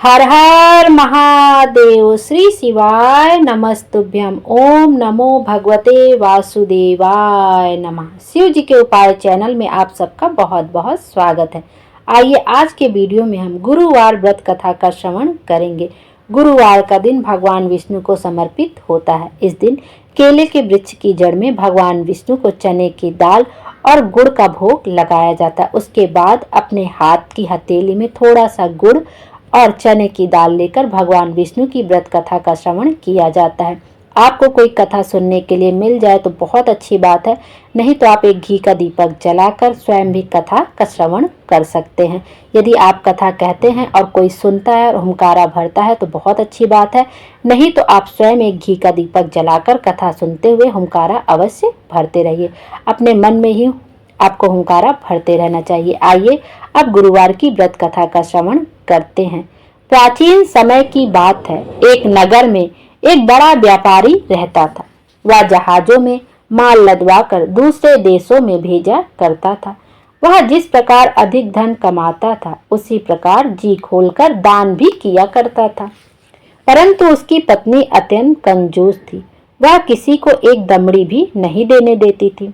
हर हर महादेव। श्री शिवाय नमस्तुभ्यम। ओम नमो भगवते वासुदेवाय नमः। शिव जी के उपाय चैनल में आप सबका बहुत बहुत स्वागत है। आइए आज के वीडियो में हम गुरुवार व्रत कथा का श्रवण करेंगे। गुरुवार का दिन भगवान विष्णु को समर्पित होता है। इस दिन केले के वृक्ष की जड़ में भगवान विष्णु को चने की दाल और गुड़ का भोग लगाया जाता है। उसके बाद अपने हाथ की हथेली में थोड़ा सा गुड़ और चने की दाल लेकर भगवान विष्णु की व्रत कथा का श्रवण किया जाता है। आपको कोई कथा सुनने के लिए मिल जाए तो बहुत अच्छी बात है, नहीं तो आप एक घी का दीपक जलाकर स्वयं भी कथा का श्रवण कर सकते हैं। यदि आप कथा कहते हैं और कोई सुनता है और हुंकारा भरता है तो बहुत अच्छी बात है, नहीं तो आप स्वयं एक घी का दीपक जलाकर कथा सुनते हुए हुंकारा अवश्य भरते रहिए। अपने मन में ही आपको हुंकारा भरते रहना चाहिए। आइए अब गुरुवार की व्रत कथा का श्रवण करते हैं। प्राचीन समय की बात है। एक नगर में एक बड़ा व्यापारी रहता था। वह जहाजों में माल लदवाकर दूसरे देशों में भेजा करता था। वह जिस प्रकार अधिक धन कमाता था उसी प्रकार जी खोलकर दान भी किया करता था। परंतु उसकी पत्नी अत्यंत कंजूस थी। वह किसी को एक दमड़ी भी नहीं देने देती थी।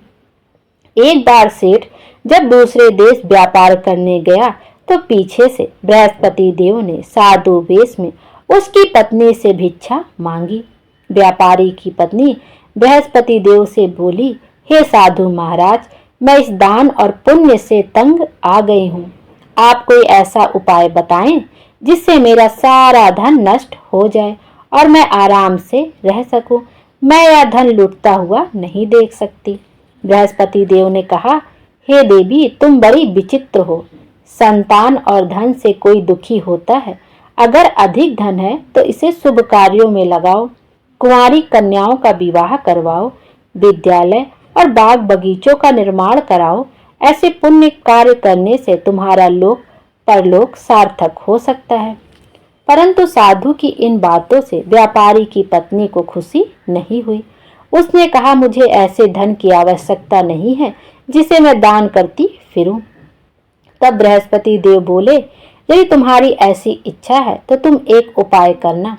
एक बार सेठ जब दूसरे देश व्यापार करने गया तो पीछे से बृहस्पति देव ने साधु वेश में उसकी पत्नी से भिक्षा मांगी। व्यापारी की पत्नी बृहस्पति देव से बोली, हे साधु महाराज, मैं इस दान और पुण्य से तंग आ गई हूँ। आप कोई ऐसा उपाय बताएं जिससे मेरा सारा धन नष्ट हो जाए और मैं आराम से रह सकूं। मैं यह धन लुटता हुआ नहीं देख सकती। बृहस्पति देव ने कहा, हे देवी, तुम बड़ी विचित्र हो। संतान और धन से कोई दुखी होता है। अगर अधिक धन है तो इसे शुभ कार्यों में लगाओ, कुंवारी कन्याओं का विवाह करवाओ, विद्यालय और बाग बगीचों का निर्माण कराओ। ऐसे पुण्य कार्य करने से तुम्हारा लोक परलोक सार्थक हो सकता है। परंतु साधु की इन बातों से व्यापारी की पत्नी को खुशी नहीं हुई। उसने कहा, मुझे ऐसे धन की आवश्यकता नहीं है जिसे मैं दान करती फिरूं। तब बृहस्पति देव बोले, यदि तुम्हारी ऐसी इच्छा है तो तुम एक उपाय करना।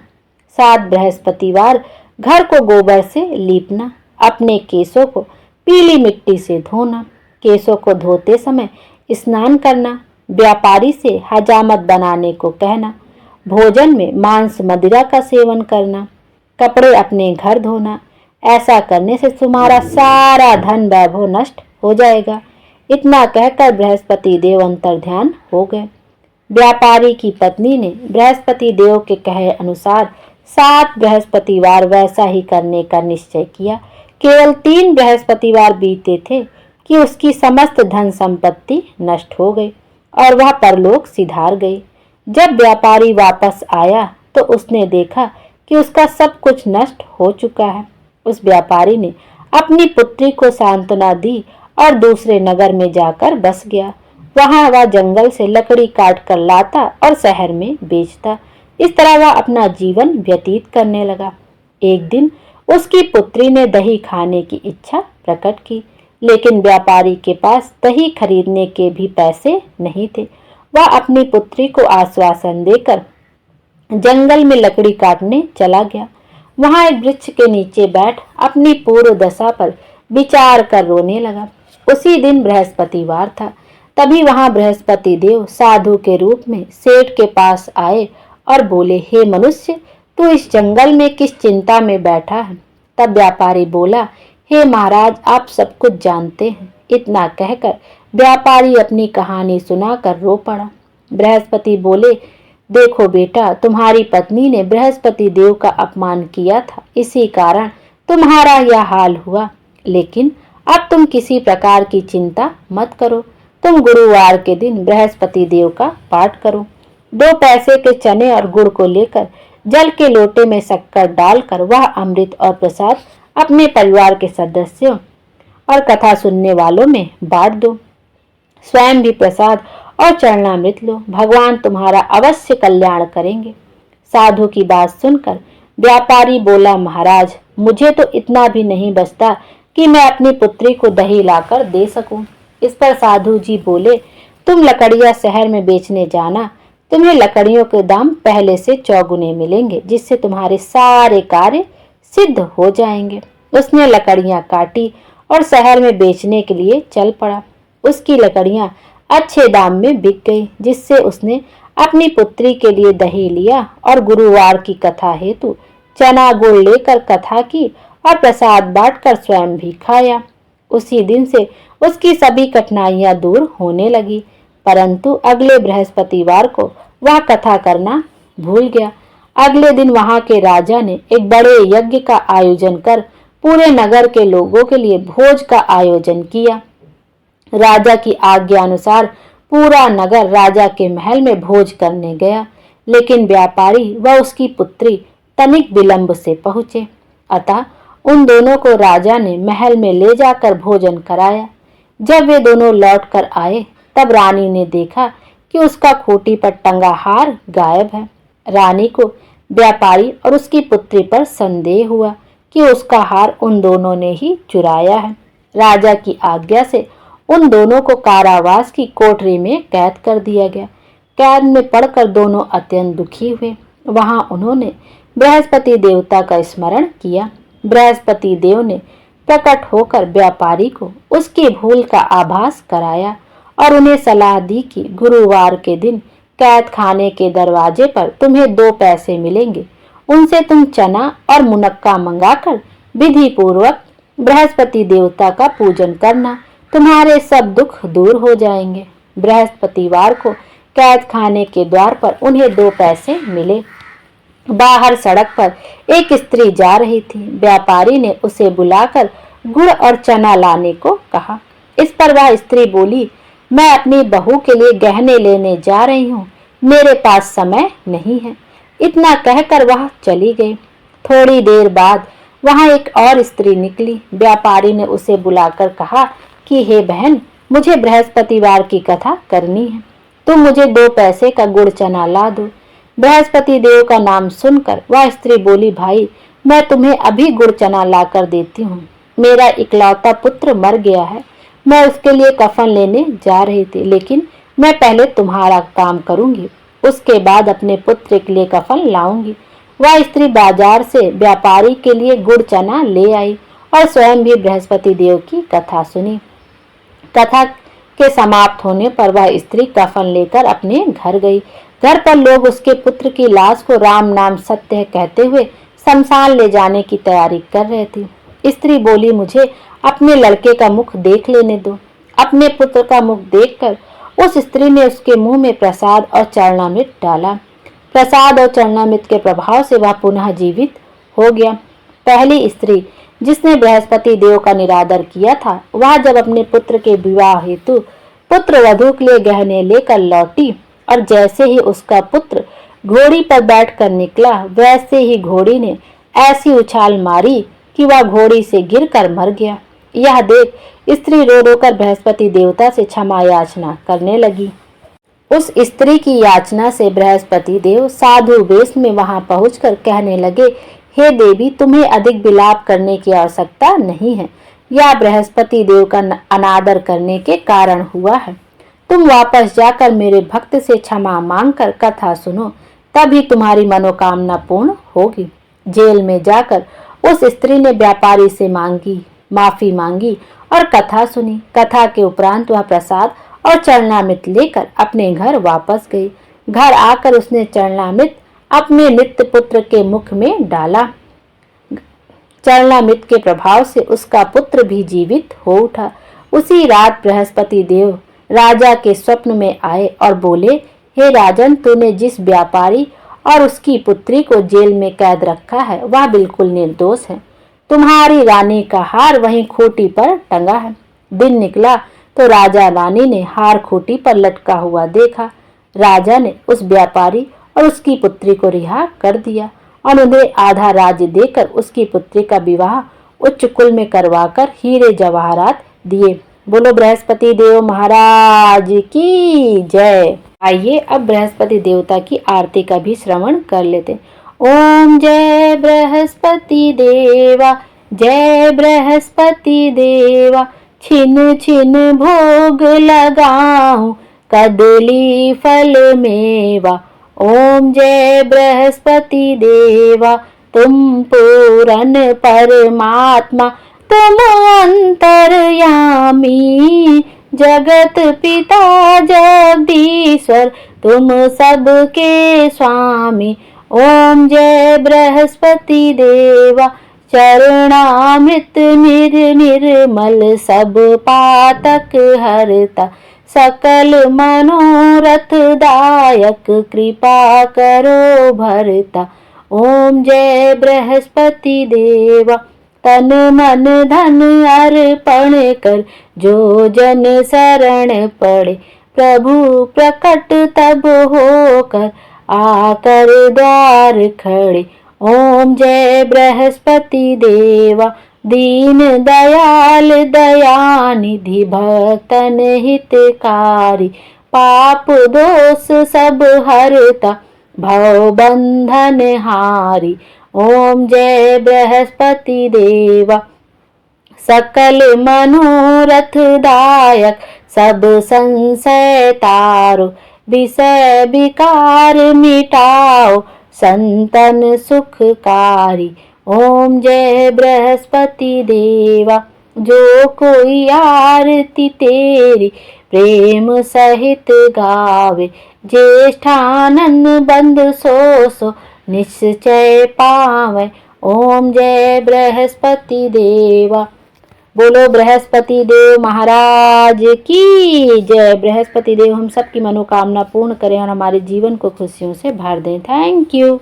7 बृहस्पतिवार घर को गोबर से लीपना, अपने केसों को पीली मिट्टी से धोना, केसों को धोते समय स्नान करना, व्यापारी से हजामत बनाने को कहना, भोजन में मांस मदिरा का सेवन करना, कपड़े अपने घर धोना। ऐसा करने से तुम्हारा सारा धन वैभव नष्ट हो जाएगा। इतना कहकर बृहस्पति देव अंतर्ध्यान हो गए। व्यापारी की पत्नी ने बृहस्पति देव के कहे अनुसार 7 बृहस्पतिवार वैसा ही करने का निश्चय किया। केवल 3 बृहस्पतिवार बीते थे कि उसकी समस्त धन संपत्ति नष्ट हो गई और वह परलोक सिधार गई। जब व्यापारी वापस आया तो उसने देखा कि उसका सब कुछ नष्ट हो चुका है। उस व्यापारी ने अपनी पुत्री को सांत्वना दी और दूसरे नगर में जाकर बस गया। वहां वह जंगल से लकड़ी काट कर लाता और शहर में बेचता। इस तरह वह अपना जीवन व्यतीत करने लगा। एक दिन उसकी पुत्री ने दही खाने की इच्छा प्रकट की, लेकिन व्यापारी के पास दही खरीदने के भी पैसे नहीं थे। वह अपनी पुत्री को आश्वासन देकर जंगल में लकड़ी काटने चला गया। वहां एक वृक्ष के नीचे बैठ अपनी पूर्व दशा पर विचार कर रोने लगा। उसी दिन बृहस्पतिवार था। तभी वहां बृहस्पति देव साधु के रूप में सेठ के पास आए और बोले, हे मनुष्य, तू इस जंगल में किस चिंता में बैठा है? तब व्यापारी बोला, हे महाराज, आप सब कुछ जानते हैं। इतना कहकर व्यापारी अपनी कहानी सुनाकर रो पड़ा। बृहस्पति बोले, देखो बेटा, तुम्हारी पत्नी ने बृहस्पति देव का अपमान किया था, इसी कारण तुम्हारा यह हाल हुआ। लेकिन अब तुम किसी प्रकार की चिंता मत करो। तुम गुरुवार के दिन बृहस्पति देव का पाठ करो। 2 पैसे के चने और गुड़ को लेकर जल के लोटे में शक्कर डालकर वह अमृत और प्रसाद अपने परिवार के सदस्यों और कथा सुनने वालों में बांट दो। स्वयं भी प्रसाद और चरणामृत लो। भगवान तुम्हारा अवश्य कल्याण करेंगे। साधु की बात सुनकर व्यापारी बोला, महाराज, मुझे तो इतना भी नहीं बचता कि मैं अपनी पुत्री को दही लाकर दे सकूं। इस पर साधु जी बोले, तुम लकड़ियां शहर में बेचने जाना, तुम्हें लकड़ियों के दाम पहले से चौगुने मिलेंगे, जिससे तुम्हारे सारे कार्य सिद्ध हो जाएंगे। उसने लकड़ियां काटी और शहर में बेचने के लिए चल पड़ा। उसकी लकड़ियां अच्छे दाम में बिक गई, जिससे उसने अपनी पुत्री के लिए दही लिया और गुरुवार की कथा हेतु चना गुड़ लेकर कथा की और प्रसाद बांटकर स्वयं भी खाया। उसी दिन से उसकी सभी कठिनाइयां दूर होने लगी, परंतु अगले बृहस्पतिवार को वह कथा करना भूल गया। अगले दिन वहां के राजा ने एक बड़े यज्ञ का आयोजन कर पूरे नगर के लोगों के लिए भोज का आयोजन किया। राजा की आज्ञा अनुसार पूरा नगर राजा के महल में भोज करने गया, लेकिन व्यापारी व उसकी पुत्री तनिक विलंब से पहुंचे। अतः उन दोनों को राजा ने महल में ले जाकर भोजन कराया। जब वे दोनों लौट कर आए, तब रानी ने देखा कि उसका खूंटी पर टंगा हार गायब है। रानी को व्यापारी और उसकी पुत्री पर संदेह हुआ कि उसका हार उन दोनों ने ही चुराया है। राजा की आज्ञा से उन दोनों को कारावास की कोठरी में कैद कर दिया गया। कैद में पड़कर दोनों अत्यंत दुखी हुए। वहां उन्होंने बृहस्पति देवता का स्मरण किया। बृहस्पति देव ने प्रकट होकर व्यापारी को उसकी भूल का आभास कराया और उन्हें सलाह दी कि गुरुवार के दिन कैद खाने के दरवाजे पर तुम्हें 2 पैसे मिलेंगे। उनसे तुम चना और मुनक्का मंगाकर विधि पूर्वक बृहस्पति देवता का पूजन करना, तुम्हारे सब दुख दूर हो जाएंगे। बृहस्पतिवार को कैद खाने के द्वार पर उन्हें 2 पैसे मिले। बाहर सड़क पर एक स्त्री जा रही थी। व्यापारी ने उसे बुलाकर गुड़ और चना लाने को कहा। इस पर वह स्त्री बोली, मैं अपनी बहू के लिए गहने लेने जा रही हूँ, मेरे पास समय नहीं है। इतना कहकर वह चली गई। थोड़ी देर बाद वहां एक और स्त्री निकली। व्यापारी ने उसे बुलाकर कहा कि हे बहन, मुझे बृहस्पतिवार की कथा करनी है, तुम मुझे 2 पैसे का गुड़ चना ला दो। बृहस्पति देव का नाम सुनकर वह स्त्री बोली, भाई मैं तुम्हें अभी गुड़ चना ला कर देती हूँ। मेरा इकलौता पुत्र मर गया है, मैं उसके लिए कफन लेने जा रही थी, लेकिन मैं पहले तुम्हारा काम करूंगी, उसके बाद अपने पुत्र के लिए कफन लाऊंगी। वह स्त्री बाजार से व्यापारी के लिए गुड़ चना ले आई और स्वयं भी बृहस्पति देव की कथा सुनी। कथा के समाप्त होने पर वह स्त्री कफन लेकर अपने घर गई। घर पर लोग उसके पुत्र की लाश को राम नाम सत्य कहते हुए शमशान ले जाने की तैयारी कर रहे थे। स्त्री बोली, मुझे अपने लड़के का मुख देख लेने दो। अपने पुत्र का मुख देखकर उस स्त्री ने उसके मुंह में प्रसाद और चरणामृत डाला। प्रसाद और चरणामृत के प्रभाव से वह पुनः जीवित हो गया। पहली स्त्री जिसने बृहस्पति देव का निरादर किया था, वह जब अपने पुत्र के विवाह हेतु पुत्र वधू के लिए गहने लेकर लौटी और जैसे ही उसका पुत्र घोड़ी पर बैठकर निकला, वैसे ही घोड़ी ने ऐसी उछाल मारी कि वह घोड़ी से गिरकर मर गया। यह देख स्त्री रो रो कर बृहस्पति देवता से क्षमा याचना करने लगी। उस स्त्री की याचना से बृहस्पति देव साधु वेश में वहां पहुंचकर कहने लगे, हे देवी, तुम्हें अधिक विलाप करने की आवश्यकता नहीं है। यह बृहस्पति देव का अनादर करने के कारण हुआ है। तुम वापस जाकर मेरे भक्त से क्षमा मांगकर कथा सुनो, तभी तुम्हारी मनोकामना पूर्ण होगी। जेल में जाकर उस स्त्री ने व्यापारी से माफी मांगी और कथा सुनी। कथा के उपरांत वह प्रसाद और चरणामृत लेकर अपने घर वापस गई। घर आकर उसने चरणामृत अपने नित्य पुत्र के मुख में डाला। चरणामृत के प्रभाव से उसका पुत्र भी जीवित हो उठा। उसी रात बृहस्पति देव राजा के स्वप्न में आए और बोले, हे राजन, तूने जिस व्यापारी और उसकी पुत्री को जेल में कैद रखा है, वह बिल्कुल निर्दोष है। तुम्हारी रानी का हार वहीं खूंटी पर टंगा है। दिन निकला तो राजा रानी ने हार खूंटी पर लटका हुआ देखा। राजा ने उस व्यापारी और उसकी पुत्री को रिहा कर दिया और उन्हें आधा राज्य देकर उसकी पुत्री का विवाह उच्च कुल में करवाकर हीरे जवाहरात दिए। बोलो बृहस्पति देव महाराज की जय। आइए अब बृहस्पति देवता की आरती का भी श्रवण कर लेते। ओम जय बृहस्पति देवा, जय बृहस्पति देवा, छिन छिन भोग लगाऊं, कदली फल मेवा। ओम जय बृहस्पति देवा, तुम पूरन परमात्मा, तुम अंतर्यामी, जगत पिता जगदीश्वर, तुम सबके स्वामी। ओम जय बृहस्पति देवा, चरणामृत निर्मल, सब पातक हरता, सकल मनोरथ दायक, कृपा करो भरता। ओम जय बृहस्पति देवा, तन मन धन अर्पण कर, जो जन शरण पड़े, प्रभु प्रकट तब होकर, आकर द्वार खड़े। ओम जय बृहस्पति देवा, दीन दयाल दयानिधि, भक्तन हितकारी, पाप दोष सब हरता, भव बंधन हारी। ओम जय बृहस्पति देवा, सकल मनोरथ दायक, सब संशय तारो, विषय विकार मिटाओ, संतन सुखकारी। ओम जय बृहस्पति देवा, जो कोई आरती तेरी, प्रेम सहित गावे, ज्येष्ठानंद बंद सो निश्चय पावे। ओम जय बृहस्पति देवा। बोलो बृहस्पति देव महाराज की जय। बृहस्पति देव हम सबकी मनोकामना पूर्ण करें और हमारे जीवन को खुशियों से भर दें। Thank you.